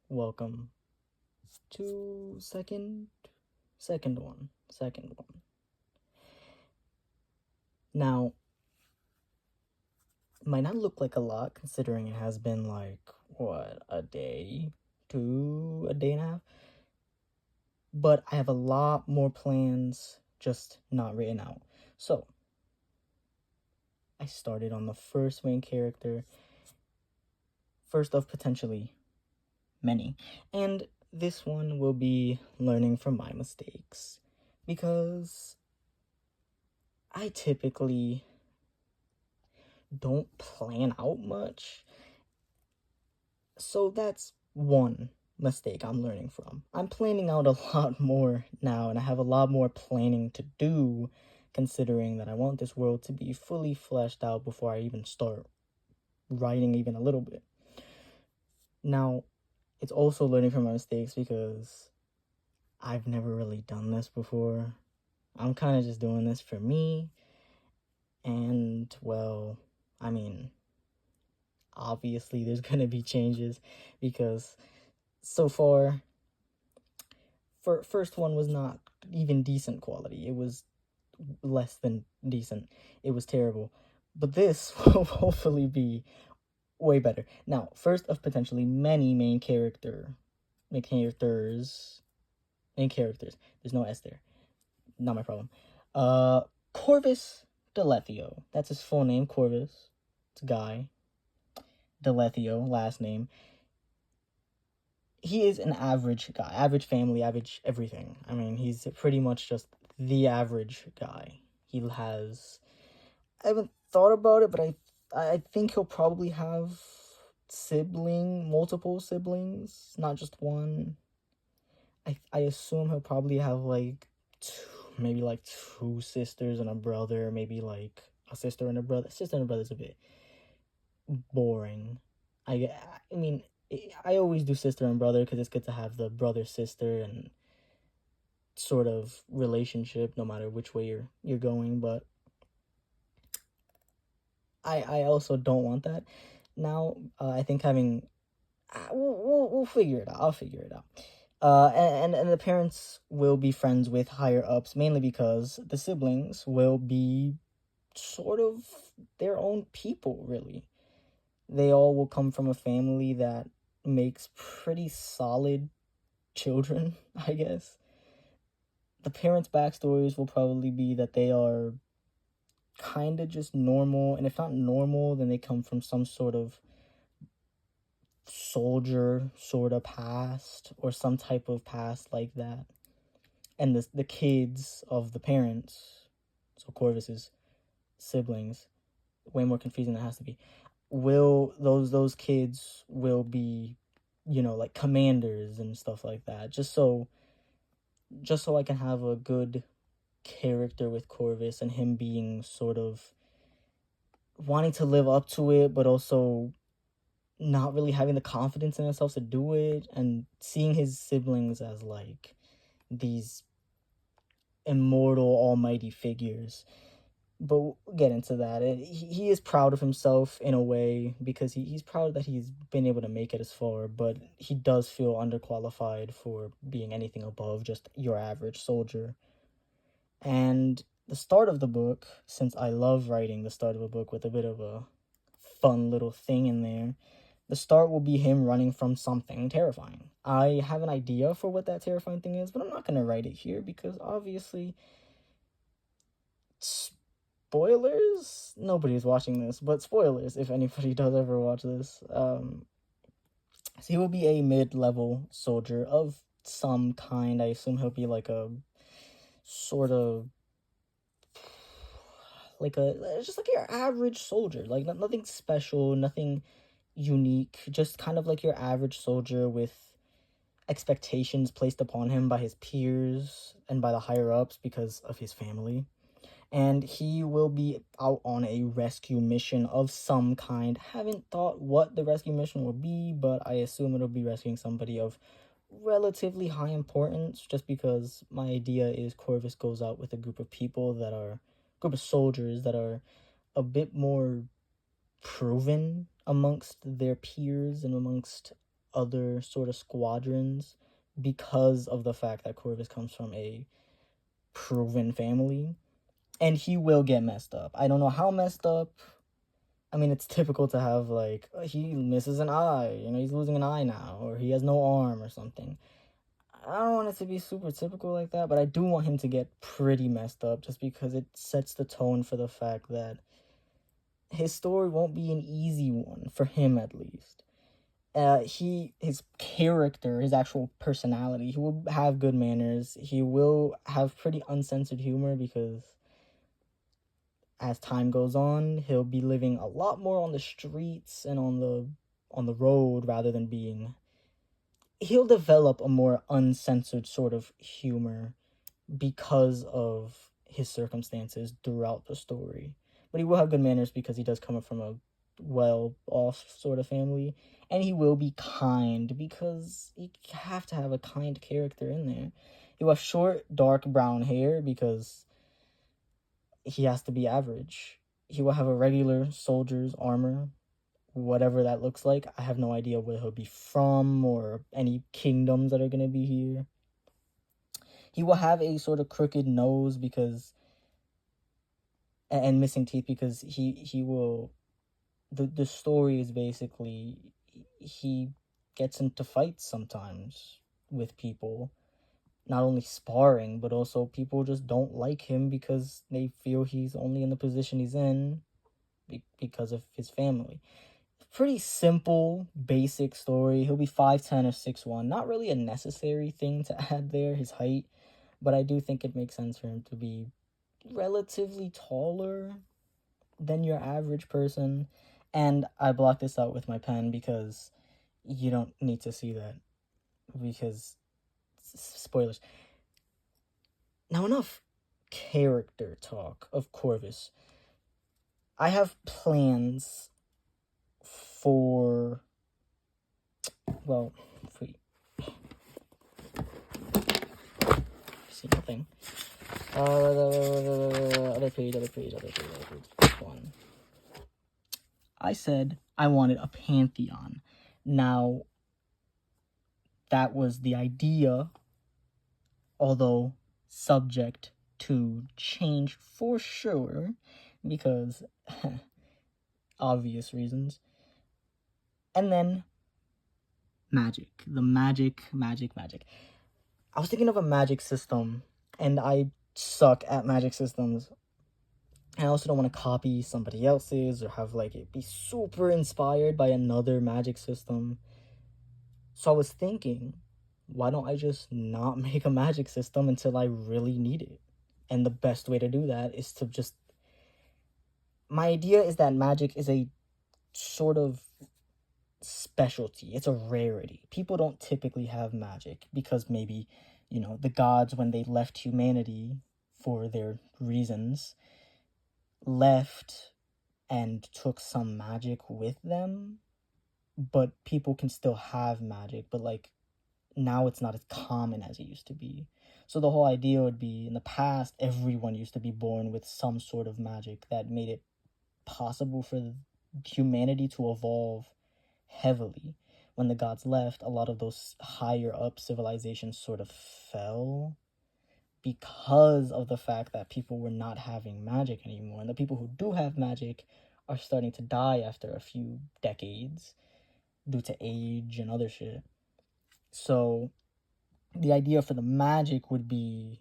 welcome to second one. Now, it might not look like a lot considering it has been like what, a day, a day and a half, but I have a lot more plans just not written out. So, I started on the first main character, first of potentially many. And this one will be learning from my mistakes because I typically don't plan out much. So that's one mistake I'm learning from. I'm planning out a lot more now, and I have a lot more planning to do, considering that I want this world to be fully fleshed out before I even start writing even a little bit. Now, it's also learning from my mistakes because I've never really done this before. I'm kind of just doing this for me, and well, I mean, obviously there's gonna be changes because so far, first one was not even decent quality. It was less than decent. It was terrible. But this will hopefully be way better. Now, first of potentially many main characters, main characters. There's no S there. Not my problem. Uh, Corvus Delethio. That's his full name. Corvus. It's a guy. Delethio, last name. He is an average guy, average family, average everything. I mean, he's pretty much just the average guy. He has, I haven't thought about it, but I think he'll probably have multiple siblings, not just one. I assume he'll probably have like maybe like two sisters and a brother, maybe like a sister and a brother. Sister and a brother's a bit boring. I mean, I always do sister and brother because it's good to have the brother sister and sort of relationship no matter which way you're going. But I also don't want that. Now I think having we'll figure it out. I'll figure it out. And the parents will be friends with higher ups mainly because the siblings will be sort of their own people, really. They all will come from a family that makes pretty solid children, I guess. The parents' backstories will probably be that they are kind of just normal, and if not normal, then they come from some sort of soldier sort of past or some type of past like that. And the kids of the parents, so Corvus's siblings, way more confusing than it has to be, will those kids will be, like commanders and stuff like that, just so I can have a good character with Corvus and him being sort of wanting to live up to it, but also not really having the confidence in himself to do it, and seeing his siblings as like these immortal almighty figures. But we'll get into that. He is proud of himself in a way because he's proud that he's been able to make it as far, but he does feel underqualified for being anything above just your average soldier. And the start of the book, since I love writing the start of a book with a bit of a fun little thing in there, the start will be him running from something terrifying. I have an idea for what that terrifying thing is, but I'm not going to write it here because obviously, spoilers? Nobody's watching this, but spoilers if anybody does ever watch this. So he will be a mid-level soldier of some kind. I assume he'll be like a sort of like just like your average soldier, like nothing special, nothing unique, just kind of like your average soldier with expectations placed upon him by his peers and by the higher ups because of his family. And he will be out on a rescue mission of some kind. Haven't thought what the rescue mission will be, but I assume it'll be rescuing somebody of relatively high importance, just because my idea is Corvus goes out with a group of group of soldiers that are a bit more proven amongst their peers and amongst other sort of squadrons because of the fact that Corvus comes from a proven family. And he will get messed up. I don't know how messed up. I mean, it's typical to have, like, he misses an eye, he's losing an eye now, or he has no arm or something. I don't want it to be super typical like that, but I do want him to get pretty messed up just because it sets the tone for the fact that his story won't be an easy one, for him at least. His character, his actual personality, he will have good manners. He will have pretty uncensored humor because as time goes on, he'll be living a lot more on the streets and on the road rather than being. He'll develop a more uncensored sort of humor because of his circumstances throughout the story. But he will have good manners because he does come from a well-off sort of family, and he will be kind because you have to have a kind character in there. He will have short, dark brown hair because he has to be average. He will have a regular soldier's armor, whatever that looks like. I have no idea where he'll be from or any kingdoms that are going to be here. He will have a sort of crooked nose because and missing teeth because he will the story is basically he gets into fights sometimes with people, not only sparring but also people just don't like him because they feel he's only in the position he's in because of his family. Pretty simple, basic story. He'll be 5'10" or 6'1". Not really a necessary thing to add there, his height, but I do think it makes sense for him to be relatively taller than your average person. And I blocked this out with my pen because you don't need to see that because spoilers. Now enough character talk of Corvus. I have plans for see nothing. Other page. One. I said I wanted a pantheon. Now, that was the idea, although subject to change for sure, because obvious reasons. And then magic. The magic. I was thinking of a magic system, and I suck at magic systems. I also don't want to copy somebody else's or have like it be super inspired by another magic system. So I was thinking, why don't I just not make a magic system until I really need it? And the best way to do that is to just... My idea is that magic is a sort of specialty. It's a rarity. People don't typically have magic because maybe, the gods, when they left humanity for their reasons, left and took some magic with them, but people can still have magic, but like now it's not as common as it used to be. So the whole idea would be, in the past, everyone used to be born with some sort of magic that made it possible for humanity to evolve heavily. When the gods left, a lot of those higher up civilizations sort of fell because of the fact that people were not having magic anymore. And the people who do have magic are starting to die after a few decades due to age and other shit. So the idea for the magic would be,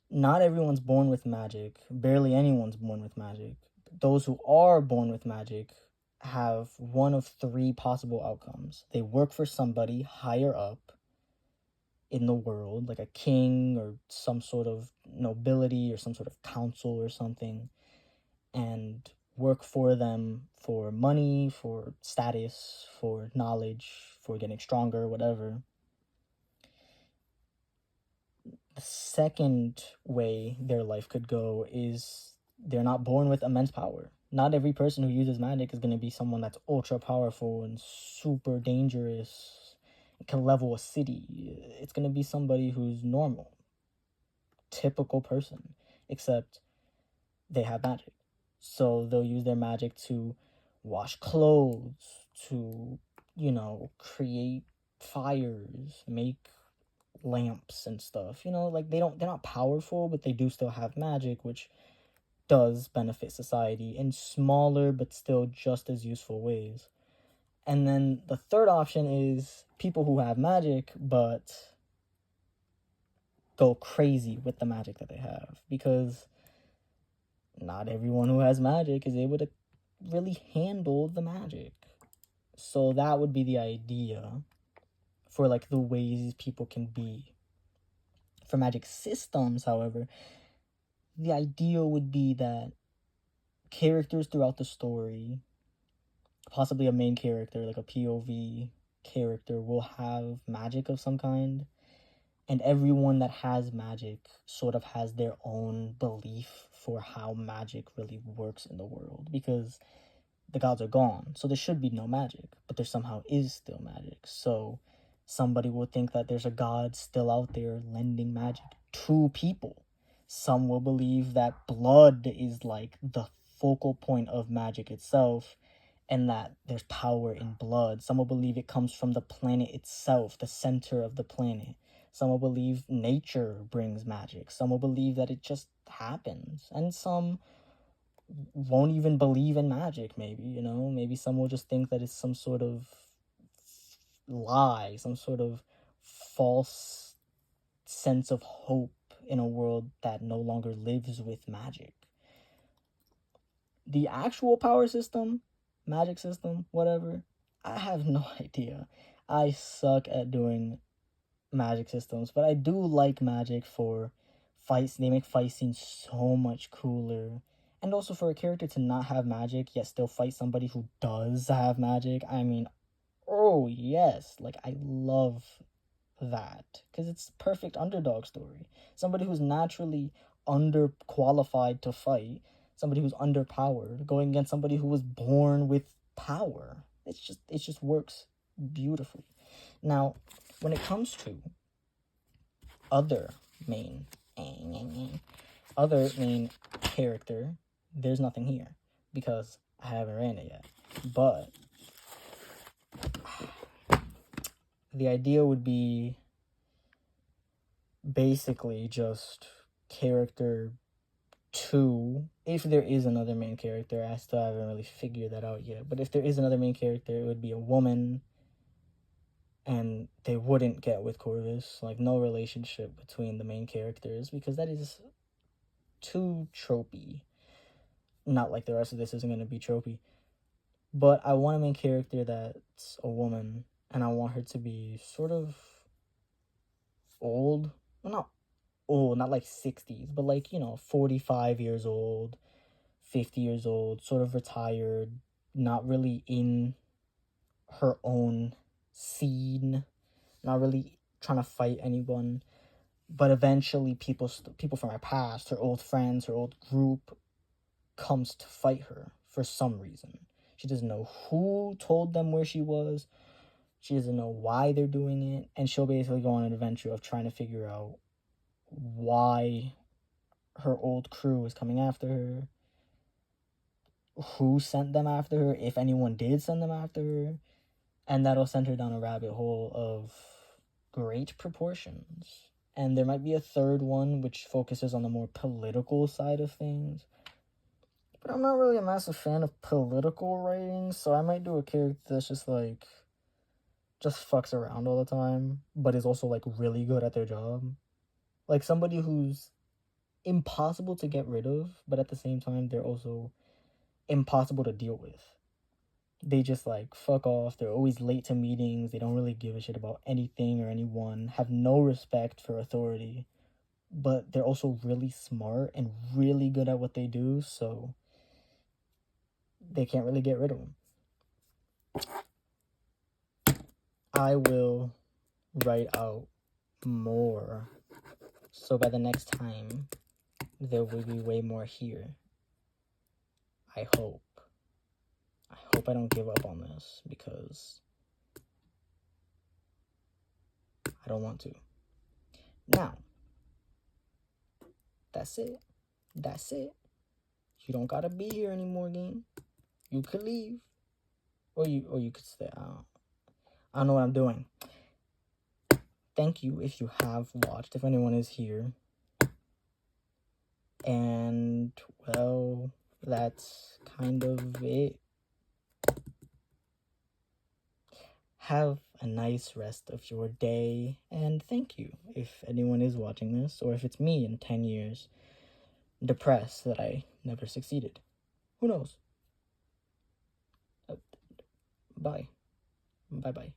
not everyone's born with magic. Barely anyone's born with magic. Those who are born with magic have one of three possible outcomes. They work for somebody higher up in the world, like a king or some sort of nobility or some sort of council or something, and work for them for money, for status, for knowledge, for getting stronger, whatever. The second way their life could go is they're not born with immense power. Not every person who uses magic is going to be someone that's ultra powerful and super dangerous, can level a city. It's going to be somebody who's normal, typical person, except they have magic. So they'll use their magic to wash clothes, to you know, create fires, make lamps and stuff. You know, like they're not powerful, but they do still have magic, which does benefit society in smaller but still just as useful ways. And then the third option is people who have magic but go crazy with the magic that they have, because not everyone who has magic is able to really handle the magic. So that would be the idea for like the ways people can be. For magic systems, however, the ideal would be that characters throughout the story, possibly a main character, like a POV character, will have magic of some kind. And everyone that has magic sort of has their own belief for how magic really works in the world. Because the gods are gone, so there should be no magic, but there somehow is still magic. So somebody will think that there's a god still out there lending magic to people. Some will believe that blood is like the focal point of magic itself, and that there's power in blood. Some will believe it comes from the planet itself, the center of the planet. Some will believe nature brings magic. Some will believe that it just happens. And some won't even believe in magic, maybe, you know? Maybe some will just think that it's some sort of lie, some sort of false sense of hope in a world that no longer lives with magic. The actual power system, magic system, whatever, I have no idea. I suck at doing magic systems, but I do like magic for fights. They make fight scenes so much cooler. And also for a character to not have magic yet still fight somebody who does have magic. I mean, oh yes, like I love that because it's perfect underdog story. Somebody who's naturally underqualified to fight, somebody who's underpowered, going against somebody who was born with power. It just works beautifully. Now, when it comes to other main other main character, there's nothing here because I haven't ran it yet. But the idea would be basically just character 2, if there is another main character. I still haven't really figured that out yet, but if there is another main character, it would be a woman, and they wouldn't get with Corvus. Like, no relationship between the main characters, because that is too tropey. Not like the rest of this isn't going to be tropey, but I want a main character that's a woman, and I want her to be sort of old. Well, not old, not like 60s, but like, you know, 45 years old, 50 years old, sort of retired, not really in her own scene, not really trying to fight anyone. But eventually people from her past, her old friends, her old group, comes to fight her for some reason. She doesn't know who told them where she was. She doesn't know why they're doing it. And she'll basically go on an adventure of trying to figure out why her old crew is coming after her, who sent them after her, if anyone did send them after her. And that'll send her down a rabbit hole of great proportions. And there might be a third one which focuses on the more political side of things. But I'm not really a massive fan of political writing, so I might do a character that's just like, just fucks around all the time, but is also like really good at their job. Like somebody who's impossible to get rid of, but at the same time, they're also impossible to deal with. They just like fuck off. They're always late to meetings. They don't really give a shit about anything or anyone, have no respect for authority, but they're also really smart and really good at what they do, so they can't really get rid of them. I will write out more, so by the next time, there will be way more here. I hope. I hope I don't give up on this, because I don't want to. Now, that's it. That's it. You don't gotta be here anymore, gang. You could leave, or you could stay. I don't know what I'm doing. Thank you if you have watched, if anyone is here. And, well, that's kind of it. Have a nice rest of your day, and thank you if anyone is watching this, or if it's me in 10 years, depressed that I never succeeded. Who knows? Bye. Bye-bye.